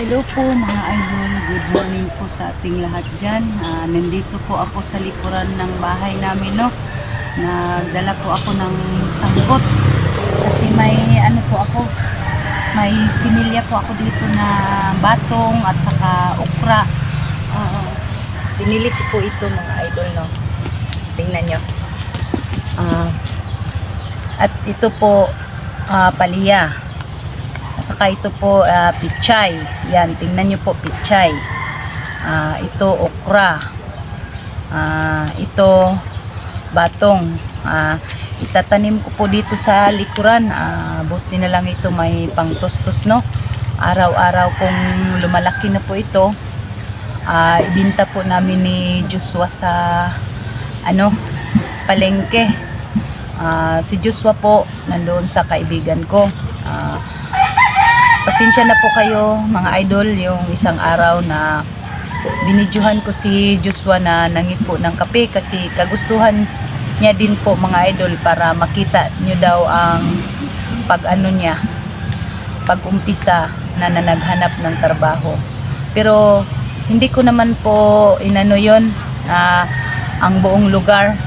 Hello po mga idol, good morning po sa ating lahat dyan. Nandito po ako sa likuran ng bahay namin, no. Nagdala po ako ng sangkot kasi may ano po ako, may similya po ako dito na batong at saka okra. Pinili ko po ito mga idol, no. Tingnan nyo. At ito po palya. Saka ito po pichay. Yan, tingnan nyo po pichay. Ito okra. Ito batong. Itatanim ko po dito sa likuran. Buti na lang ito may pangtustos, no. Araw-araw kung lumalaki na po ito, ibinta po namin ni Joshua sa palengke. Si Joshua po nandoon sa kaibigan ko. Pasensya na po kayo mga idol, yung isang araw na binidyohan ko si Joshua na nangipo ng kape kasi kagustuhan niya din po mga idol para makita nyo daw ang pag-umpisa na naghanap ng trabaho. Pero hindi ko naman po inano yon ang buong lugar,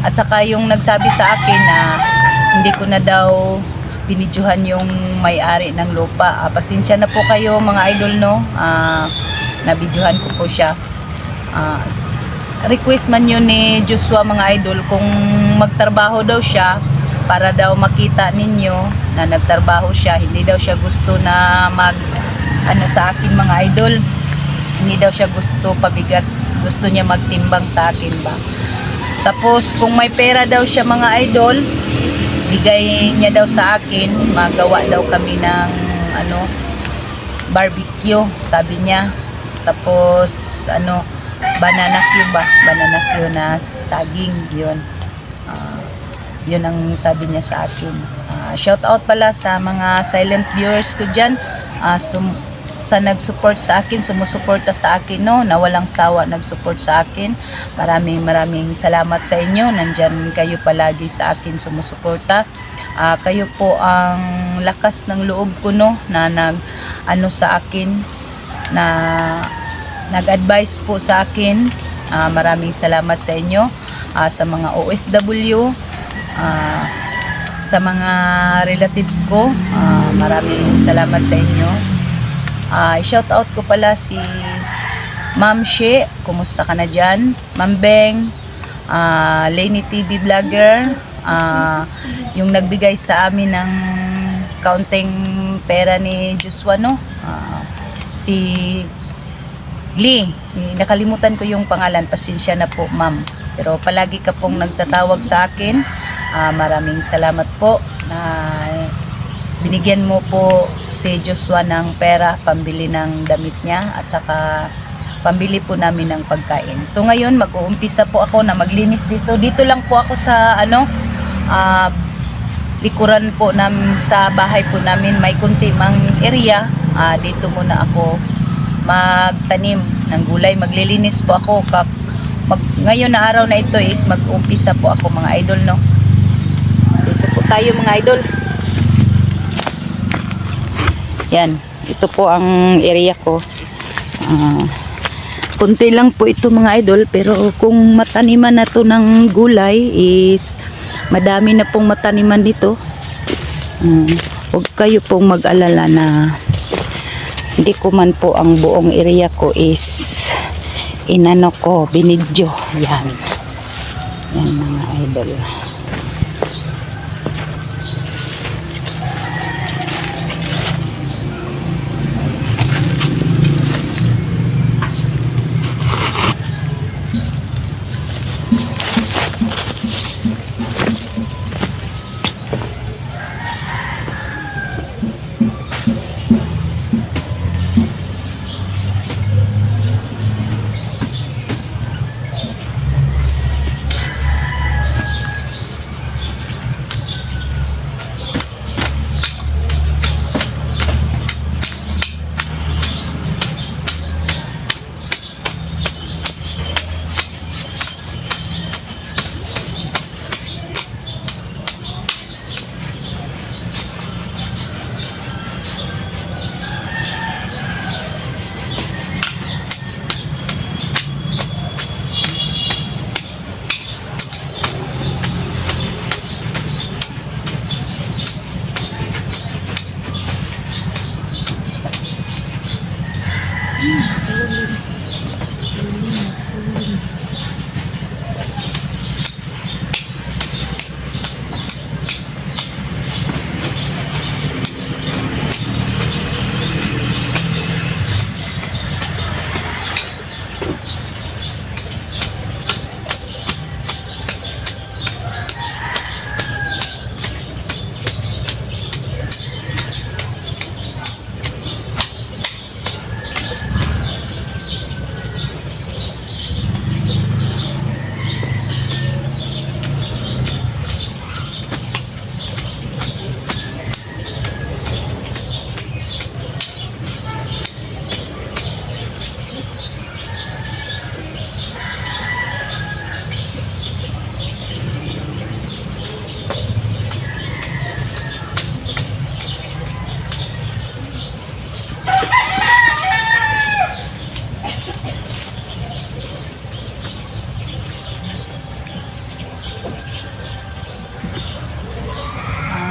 at saka yung nagsabi sa akin na hindi ko na daw binidyohan yung may-ari ng lupa. Pasensya na po kayo mga idol, no. Nabidyohan ko po siya. Request man yun ni Joshua mga idol, kung magtrabaho daw siya para daw makita ninyo na nagtrabaho siya. Hindi daw siya gusto na sa akin mga idol. Hindi daw siya gusto pabigat. Gusto niya magtimbang sa akin ba. Tapos kung may pera daw siya mga idol, bigay niya daw sa akin, magawa daw kami ng barbecue, sabi niya. Tapos banana cue na saging, yun. Yun ang sabi niya sa akin. Shout out pala sa mga silent viewers ko dyan, sa nag-support sa akin, sumusuporta sa akin, no, na walang sawa nag-support sa akin. Maraming salamat sa inyo. Nandyan kayo palagi sa akin sumusuporta. Kayo po ang lakas ng loob ko, no, na sa akin, na nag-advise po sa akin. Maraming salamat sa inyo. Sa mga OFW, sa mga relatives ko, maraming salamat sa inyo. Shout out ko pala si Ma'am She, kumusta ka na dyan? Ma'am Beng, Lainey TV Vlogger, yung nagbigay sa amin ng kaunting pera ni Joshua, no? Si Lee, nakalimutan ko yung pangalan, pasensya na po ma'am. Pero palagi ka pong nagtatawag sa akin. Maraming salamat po na binigyan mo po si Joshua ng pera pambili ng damit niya, at saka pambili po namin ng pagkain. So ngayon mag-uumpisa po ako na maglinis dito. Dito lang po ako sa likuran po sa bahay po namin. May kunti mang area. Dito muna ako magtanim ng gulay. Maglilinis po ako. Ngayon na araw na ito is mag-uumpisa po ako mga idol, no. Dito po tayo mga idol. Yan, ito po ang area ko. Kunti lang po ito mga idol, pero kung mataniman na to ng gulay is madami na pong mataniman dito. Huwag kayo pong mag-alala na hindi ko man po ang buong area ko is binidyo. Yan mga idol.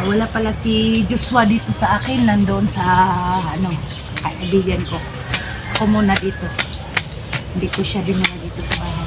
Wala pala si Joshua dito sa akin, nandoon sa kaibigan ko. Ako muna dito. Hindi ko siya dinala dito sa bahay.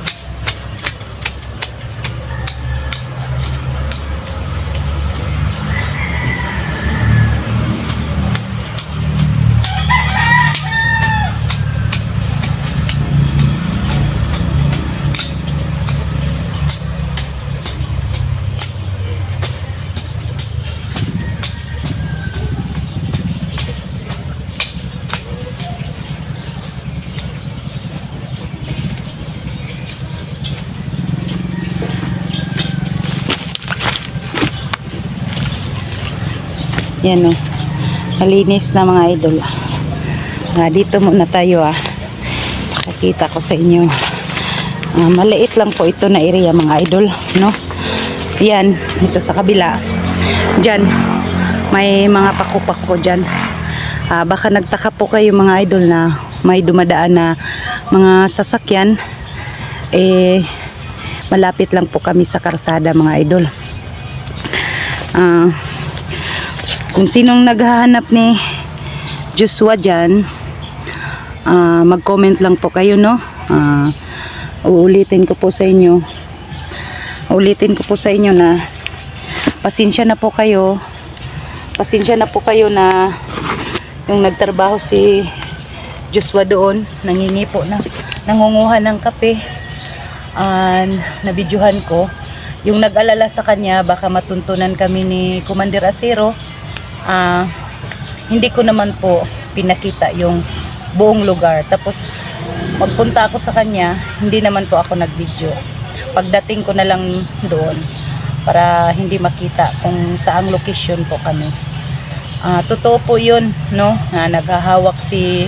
Yan o. Malinis na mga idol. Dito muna tayo Pakikita ko sa inyo. Maliit lang po ito na area mga idol. No? Yan. Ito sa kabila. Diyan. May mga pako-pako dyan. Baka nagtaka po kayo mga idol na may dumadaan na mga sasakyan. Malapit lang po kami sa karsada mga idol. Kung sinong naghahanap ni Joshua dyan, mag-comment lang po kayo, no? Uulitin ko po sa inyo. Uulitin ko po sa inyo na pasensya na po kayo. Pasensya na po kayo na yung nagtrabaho si Joshua doon, nangingi po na nangunguha ng kape. Nabidyuhan ko. Yung nag-alala sa kanya, baka matuntunan kami ni Commander Acero. Hindi ko naman po pinakita yung buong lugar. Tapos magpunta ako sa kanya, hindi naman po ako nag-video. Pagdating ko na lang doon para hindi makita kung saang location po kami. Totoo po yun, no? Naghahawak si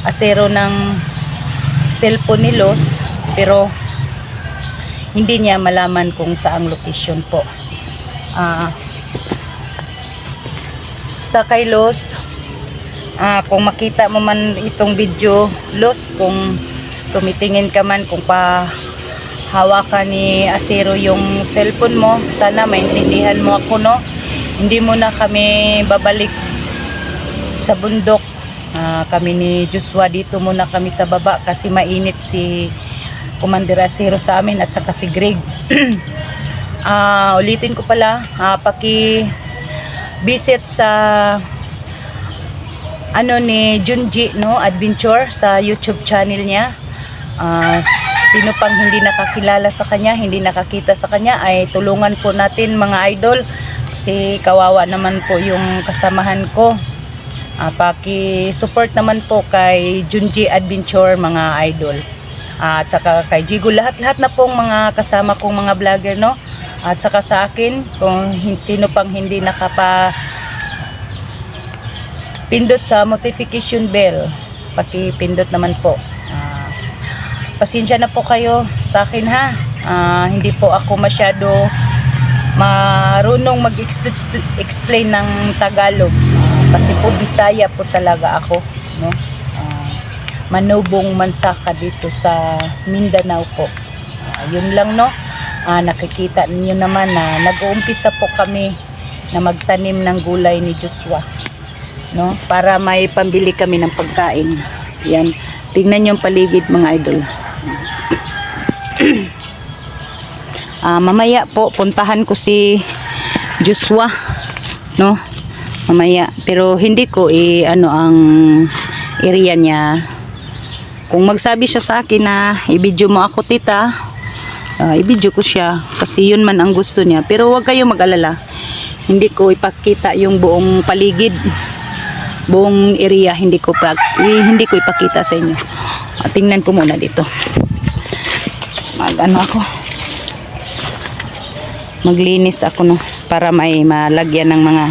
Acero ng cellphone ni Los, pero hindi niya malaman kung saang location po. Sa kay Los, kung makita mo man itong video, Los, kung tumitingin ka man, kung hawakan ni Acero yung cellphone mo, sana maintindihan mo ako, no? Hindi mo na kami babalik sa bundok. Kami ni Joshua dito muna kami sa baba kasi mainit si Commander Acero sa amin at saka si Greg. Ulitin ko pala, visit sa ni Junji, no, Adventure sa YouTube channel niya. Sino pang hindi nakakilala sa kanya, hindi nakakita sa kanya, ay tulungan po natin mga idol kasi kawawa naman po yung kasamahan ko. Paki-support naman po kay Junji Adventure mga idol. At saka kay Jigo, lahat na pong mga kasama kong mga vlogger, no? At saka sa akin, kung sino pang hindi pindot sa notification bell, paki-pindot naman po. Pasensya na po kayo sa akin, ha. Hindi po ako masyado marunong mag-explain ng Tagalog. Kasi po Bisaya po talaga ako, no? Manubong mansaka dito sa Mindanao po. Yun lang, no? Nakikita niyo naman na nag-uumpisa po kami na magtanim ng gulay ni Joshua, no? Para may pambili kami ng pagkain. Yan. Tingnan yung paligid mga idol. Mamaya po puntahan ko si Joshua, no? Mamaya. Pero hindi ko ang area niya. Kung magsabi siya sa akin na i-video mo ako, tita, i-video ko siya kasi yun man ang gusto niya. Pero huwag kayo mag-alala, hindi ko ipakita yung buong paligid, buong area, hindi ko ipakita sa inyo. Tingnan ko muna dito. Maglinis ako, no, para may malagyan ng mga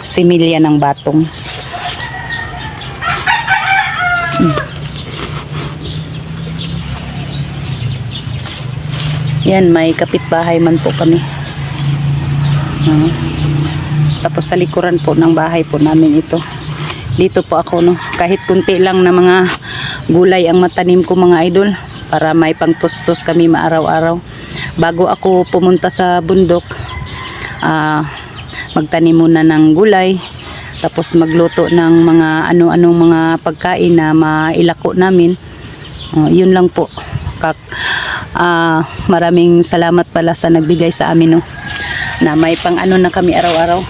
similya ng batong. Yan, may kapitbahay man po kami. Tapos sa likuran po ng bahay po namin ito. Dito po ako, no, kahit kunti lang na mga gulay ang matanim ko mga idol, para may pangtustos kami maaraw-araw. Bago ako pumunta sa bundok, magtanim muna ng gulay, tapos magluto ng mga ano-anong mga pagkain na mailako namin. Yun lang po. Maraming salamat pala sa nagbigay sa amin, no, na may pang ano na kami araw-araw.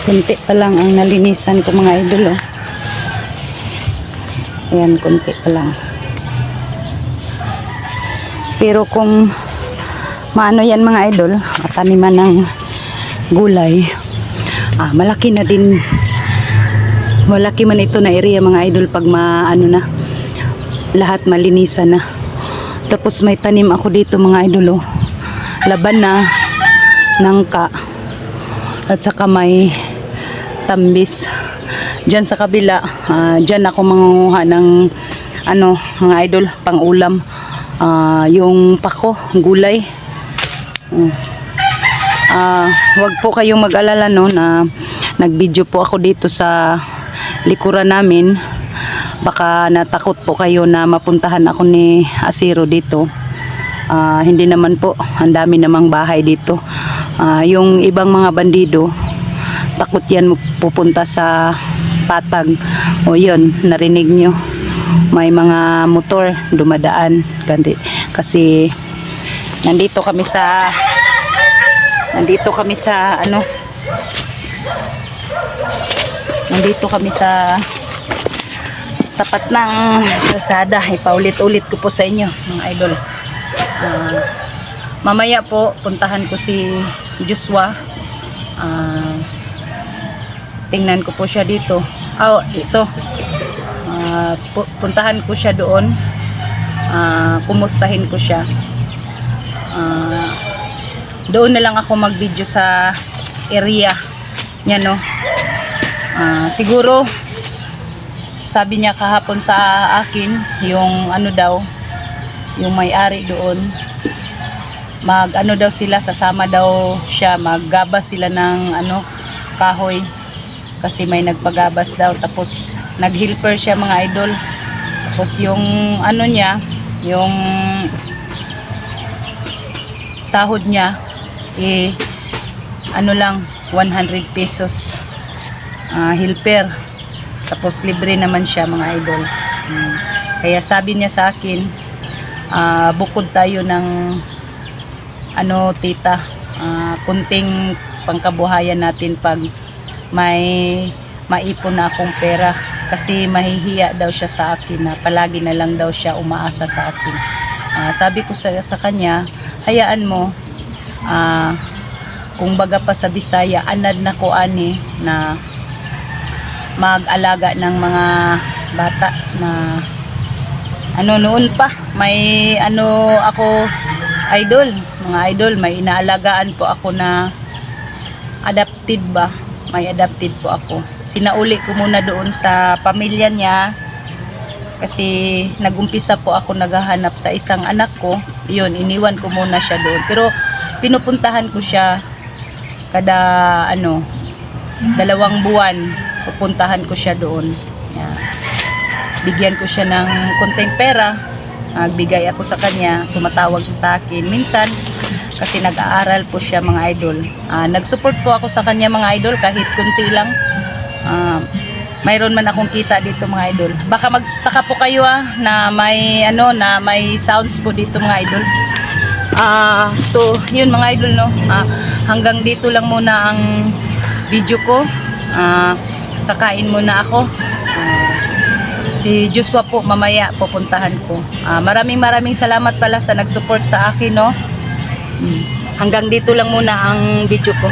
Kunti pa lang ang nalinisan ko mga idol, oh. Ayan, kunti pa lang. Pero kung maano yan mga idol, taniman ng gulay, malaki na din. Malaki man ito na area mga idol pag maano na, lahat malinisan na. Tapos may tanim ako dito mga idol, oh. Laban na, nangka, at saka may tambis. Diyan sa kabila, diyan ako mangunguha ng ano, mga idol, pang ulam. Yung pako, gulay. Wag po kayong mag-alala, no, na nag-video po ako dito sa likuran namin. Baka natakot po kayo na mapuntahan ako ni Asiro dito. Hindi naman po, ang dami namang bahay dito. Yung ibang mga bandido, takot yan pupunta sa patag. O yun, narinig nyo, may mga motor dumadaan kasi nandito kami sa nandito kami sa tapat ng kalsada. Ipaulit-ulit ko po sa inyo mga idol. Mamaya po puntahan ko si Joshua. Tingnan ko po siya dito. Ito. Puntahan ko siya doon. Kumustahin ko siya. Doon na lang ako mag-video sa area niya, no. Siguro sabi niya kahapon sa akin, yung yung may-ari doon, daw sila, sasama daw siya, maggabas sila ng kahoy kasi may nagpagabas daw, tapos nag-helper siya mga idol. Tapos yung niya, yung sahod niya lang 100 pesos helper. Tapos libre naman siya mga idol. Kaya sabi niya sa akin, bukod tayo ng tita, kunting pangkabuhayan natin pag may maipon na akong pera, kasi mahihiya daw siya sa akin na palagi na lang daw siya umaasa sa akin. Sabi ko sa kanya, hayaan mo, kung baga pa sa Bisaya, anad na ko ani na mag-alaga ng mga bata na noon pa may ako mga idol, may inaalagaan po ako na adopted ba, may adopted po ako. Sinauli ko muna doon sa pamilya niya kasi nagumpisa po ako naghahanap sa isang anak ko. Yun, iniwan ko muna siya doon, pero pinupuntahan ko siya kada 2 buwan. Pupuntahan ko siya doon. Yan. Bigyan ko siya ng konting pera. Bigay ako sa kanya. Tumatawag siya sa akin minsan kasi nag-aaral po siya mga idol. Nag-support po ako sa kanya mga idol kahit kunti lang. Mayroon man akong kita dito mga idol. Baka magtaka po kayo na may na may sounds po dito mga idol. So yun mga idol, no. Hanggang dito lang muna ang video ko. Kakain muna ako. Si Joshua po mamaya pupuntahan ko. Maraming salamat pala sa nag-support sa akin, no. Hanggang dito lang muna ang video ko.